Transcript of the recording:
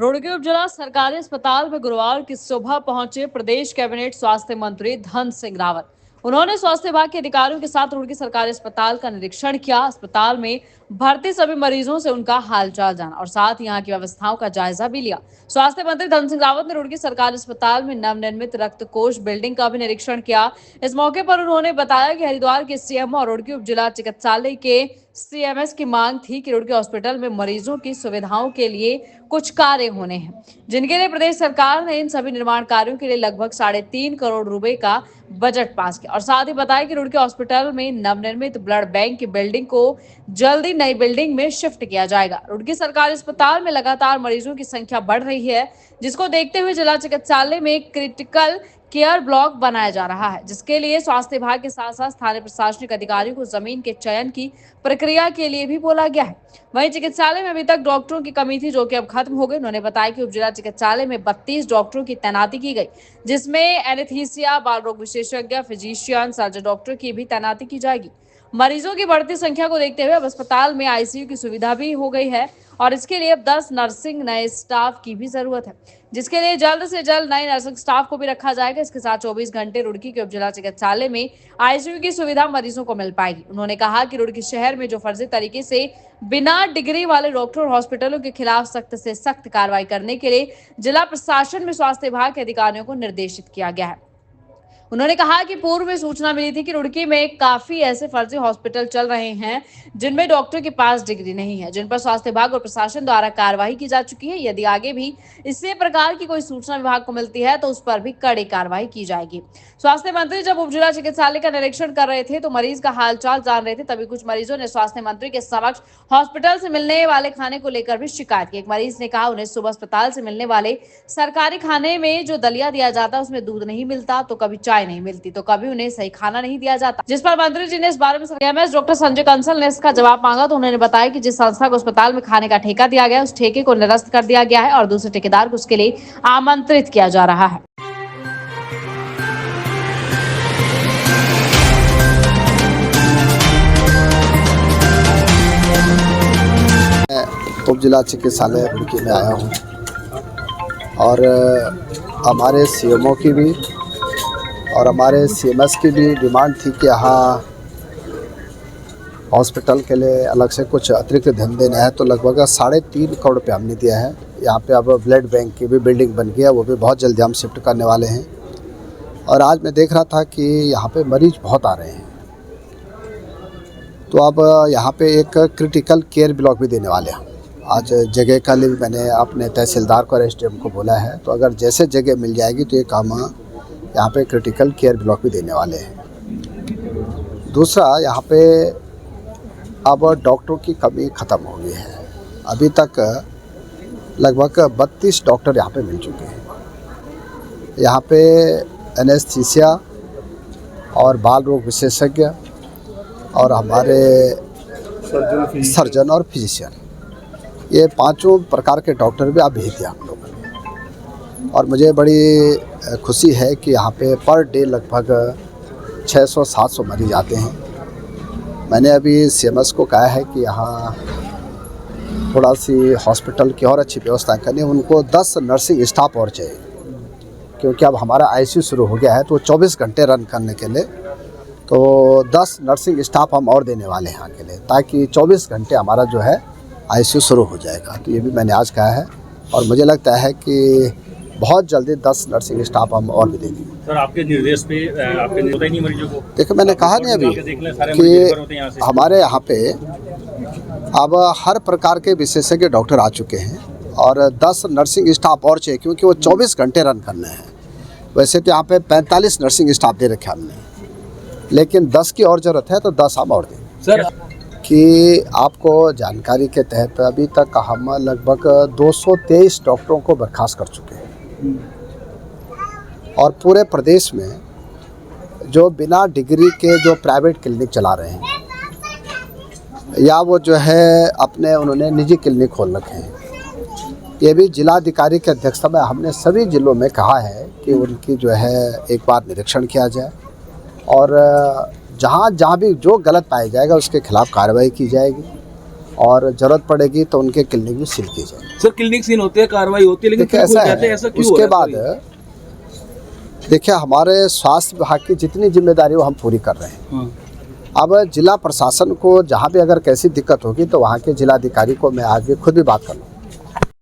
रुड़की उपजिला सरकारी अस्पताल में गुरुवार की सुबह पहुंचे प्रदेश कैबिनेट स्वास्थ्य मंत्री धन सिंह रावत। उन्होंने स्वास्थ्य विभाग के अधिकारियों के साथ रुड़की सरकारी अस्पताल का निरीक्षण किया। अस्पताल में भर्ती सभी मरीजों से उनका हालचाल जाना और साथ यहाँ की व्यवस्थाओं का जायजा भी लिया। स्वास्थ्य मंत्री धन सिंह रावत ने रुड़की सरकारी अस्पताल में नवनिर्मित रक्त कोष बिल्डिंग का भी निरीक्षण किया। इस मौके पर उन्होंने बताया कि हरिद्वार के सीएम और रुड़की उपजिला चिकित्सालय के सीएमएस की मांग थी कि रुड़की हॉस्पिटल में मरीजों की सुविधाओं के लिए कुछ कार्य होने हैं, जिनके लिए प्रदेश सरकार ने इन सभी निर्माण कार्यों के लिए लगभग 3.5 करोड़ रुपए का बजट पास किया। और साथ ही बताया कि रुड़की हॉस्पिटल में नवनिर्मित ब्लड बैंक की बिल्डिंग को जल्दी नई बिल्डिंग में शिफ्ट किया जाएगा। रुड़की सरकारी अस्पताल में लगातार मरीजों की संख्या बढ़ रही है, जिसको देखते हुए जिला चिकित्सालय में क्रिटिकल केयर ब्लॉक बनाया जा रहा है, जिसके लिए स्वास्थ्य विभाग के साथ साथ स्थानीय प्रशासनिक अधिकारियों को जमीन के चयन की प्रक्रिया के लिए भी बोला गया है। वहीं चिकित्सालय में अभी तक डॉक्टरों की कमी थी, जो कि अब खत्म हो गई। उन्होंने बताया कि उपजिला चिकित्सालय में 32 डॉक्टरों की तैनाती की गई, जिसमें एनेस्थीसिया, बाल रोग विशेषज्ञ, फिजिशियन, सर्जन डॉक्टर की भी तैनाती की जाएगी। मरीजों की बढ़ती संख्या को देखते हुए अब अस्पताल में आईसीयू की सुविधा भी हो गई है और इसके लिए अब 10 नर्सिंग नए स्टाफ की भी जरूरत है, जिसके लिए जल्द से जल्द नए नर्सिंग स्टाफ को भी रखा जाएगा। इसके साथ 24 घंटे रुड़की के उपजिला चिकित्सालय में आईसीयू की सुविधा मरीजों को मिल पाएगी। उन्होंने कहा कि रुड़की शहर में जो फर्जी तरीके से बिना डिग्री वाले डॉक्टर और हॉस्पिटलों के खिलाफ सख्त से सख्त कार्रवाई करने के लिए जिला प्रशासन में स्वास्थ्य विभाग के अधिकारियों को निर्देशित किया गया है। उन्होंने कहा कि पूर्व में सूचना मिली थी कि रुड़की में काफी ऐसे फर्जी हॉस्पिटल चल रहे हैं जिनमें डॉक्टर के पास डिग्री नहीं है, जिन पर स्वास्थ्य विभाग और प्रशासन द्वारा कार्रवाई की जा चुकी है। यदि आगे भी इसी प्रकार की कोई सूचना विभाग को मिलती है तो उस पर भी कड़ी कार्रवाई की जाएगी। स्वास्थ्य मंत्री जब उपजिला चिकित्सालय का निरीक्षण कर रहे थे तो मरीज का हालचाल जान रहे थे, तभी कुछ मरीजों ने स्वास्थ्य मंत्री के समक्ष हॉस्पिटल से मिलने वाले खाने को लेकर भी शिकायत की। एक मरीज ने कहा उन्हें सुबह अस्पताल से मिलने वाले सरकारी खाने में जो दलिया दिया जाता उसमें दूध नहीं मिलता, तो कभी चाय नहीं मिलती, तो कभी उन्हें सही खाना नहीं दिया जाता। जिस पर मंत्री जी ने इस बारे में सीएमएस डॉक्टर संजय कंसल ने इसका जवाब मांगा तो उन्होंने बताया कि जिस संस्था को अस्पताल में खाने का ठेका दिया गया उस ठेके को निरस्त कर दिया गया है और दूसरे ठेकेदार को उसके लिए आमंत्रित किया जा रहा है। उप जिला चिकित्सालय रुड़की में आया हूँ और हमारे सीएमओ की भी और हमारे सीएमएस की भी डिमांड थी कि यहाँ हॉस्पिटल के लिए अलग से कुछ अतिरिक्त ध्यान देना है, तो लगभग 3.5 करोड़ रुपये हमने दिया है। यहाँ पे अब ब्लड बैंक की भी बिल्डिंग बन गई है, वो भी बहुत जल्दी हम शिफ्ट करने वाले हैं। और आज मैं देख रहा था कि यहाँ पे मरीज बहुत आ रहे हैं, तो अब यहाँ पे एक क्रिटिकल केयर ब्लॉक भी देने वाले हैं। आज जगह का लिए मैंने अपने तहसीलदार को और एसडीएम को बोला है, तो अगर जैसे जगह मिल जाएगी तो ये काम यहाँ पे क्रिटिकल केयर ब्लॉक भी देने वाले हैं। दूसरा, यहाँ पे अब डॉक्टरों की कमी ख़त्म हो गई है। अभी तक लगभग 32 डॉक्टर यहाँ पे मिल चुके हैं। यहाँ पे एनेस्थीसिया और बाल रोग विशेषज्ञ और हमारे सर्जन और फिजिशियन, ये 5 प्रकार के डॉक्टर भी आप भेज दिया हम लोगों ने। और मुझे बड़ी खुशी है कि यहाँ पे पर डे लगभग 600-700 मरीज आते हैं। मैंने अभी सीएमएस को कहा है कि यहाँ थोड़ा सी हॉस्पिटल की और अच्छी व्यवस्था करनी। उनको 10 नर्सिंग स्टाफ और चाहिए, क्योंकि अब हमारा आईसीयू शुरू हो गया है तो 24 घंटे रन करने के लिए तो 10 नर्सिंग स्टाफ हम और देने वाले हैं यहाँ के लिए, ताकि 24 घंटे हमारा जो है आईसीयू शुरू हो जाएगा। तो ये भी मैंने आज कहा है और मुझे लगता है कि बहुत जल्दी 10 नर्सिंग स्टाफ हम और भी देंगे। सर, आपके निर्देश पे आपके होता ही नहीं मरीजों को? देखिए, मैंने कहा नहीं अभी कि हमारे यहाँ पे अब हर प्रकार के विशेषज्ञ डॉक्टर आ चुके हैं और 10 नर्सिंग स्टाफ और चाहिए, क्योंकि वो 24 घंटे रन करने हैं। वैसे तो यहाँ पे 45 नर्सिंग स्टाफ दे रखे हमने, लेकिन 10 की और ज़रूरत है तो 10 हम और देंगे। सर, कि आपको जानकारी के तहत अभी तक हम लगभग 223 डॉक्टरों को बर्खास्त कर चुके हैं और पूरे प्रदेश में जो बिना डिग्री के जो प्राइवेट क्लिनिक चला रहे हैं या वो जो है अपने उन्होंने निजी क्लिनिक खोल रखे हैं, ये भी जिलाधिकारी की अध्यक्षता में हमने सभी जिलों में कहा है कि उनकी जो है एक बार निरीक्षण किया जाए और जहाँ भी जो गलत पाया जाएगा उसके खिलाफ कार्रवाई की जाएगी। और ज़रूरत पड़ेगी तो उनके क्लिनिक भी सील की जाए। सर क्लिनिक सील होते हैं, कार्रवाई होती है, लेकिन देखिए फिर ऐसा खुल जाते हैं, ऐसा है, क्यों हो उसके रहा है? बाद देखिए हमारे स्वास्थ्य विभाग की जितनी जिम्मेदारी वो हम पूरी कर रहे हैं। हाँ। अब जिला प्रशासन को जहाँ भी अगर कैसी दिक्कत होगी तो वहाँ के जिलाधिकारी को मैं आज भी खुद भी बात कर लूँ